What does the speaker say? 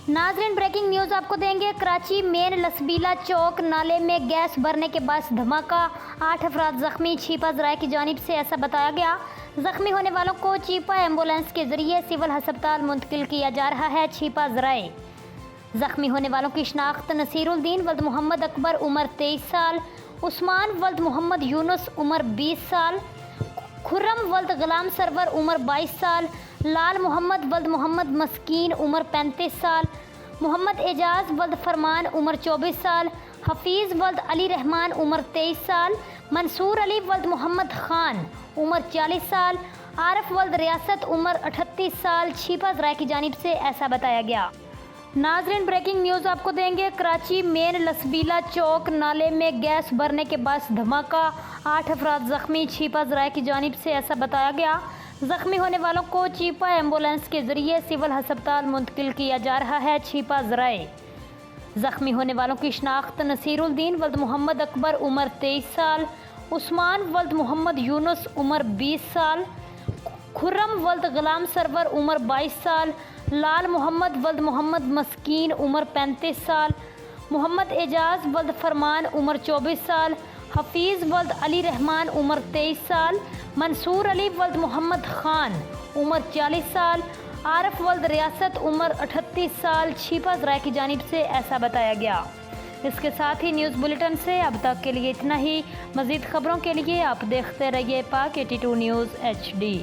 नाज़रीन breaking news आपको देंगे। कराची मेन लसबीला चौक नाले में गैस भरने के बाद धमाका, 8 अफराद जख्मी। चीपा ज़राए की जानिब से ऐसा बताया गया। जख्मी होने वालों को चीपा एम्बुलेंस के जरिए सिविल अस्पताल मुंतकिल किया जा रहा है। चीपा ज़राए जख्मी होने वालों की शनाख्त नसीरुद्दीन वल्द मोहम्मद अकबर उम्र 23 साल, उस्मान वल्द मोहम्मद यूनुस उम्र 20 साल, खुर्रम वल्द गुलाम सरवर उम्र 22 साल, लाल मोहम्मद वल्द मोहम्मद मस्कीन उम्र 35 साल, मोहम्मद एजाज वल्द फरमान उम्र 24 साल, हफीज़ वल्द अली रहमान उम्र 23 साल, मंसूर अली वल्द मोहम्मद खान उम्र 40 साल, आरफ वल्द रियासत उम्र 38 साल। चीपा ज़राए की जानिब से ऐसा बताया गया। नाज़रीन ब्रेकिंग न्यूज़ आपको देंगे। कराची मेन लसबीला चौक नाले में गैस भरने के बाद धमाका, 8 अफराद जख्मी। चीपा ज़राए की जानिब से ऐसा बताया गया। जख्मी होने वालों को चीपा एम्बुलेंस के जरिए सिविल अस्पताल मुंतकिल किया जा रहा है। चीपा ज़राए जख्मी होने वालों की शनाख्त नसीरुद्दीन वल्द मोहम्मद अकबर उम्र 23 साल, उस्मान वल्द मोहम्मद यूनुस उम्र 20 साल, खुर्रम वल्द गुलाम सरवर उम्र 22 साल, लाल मोहम्मद वल्द मोहम्मद मस्कीन उम्र 35 साल, मोहम्मद एजाज वल्द फरमान उम्र 24 साल, हफीज़ वल्द अली रहमान उम्र 23 साल, मंसूर अली वल्द मोहम्मद खान उम्र 40 साल, आरफ वल्द रियासत उम्र 38 साल। चीपा ज़राए की जानिब से ऐसा बताया गया। इसके साथ ही न्यूज़ बुलेटिन से अब तक के लिए इतना ही। मज़ीद खबरों के लिए आप देखते रहिए पाक 82 न्यूज़ HD।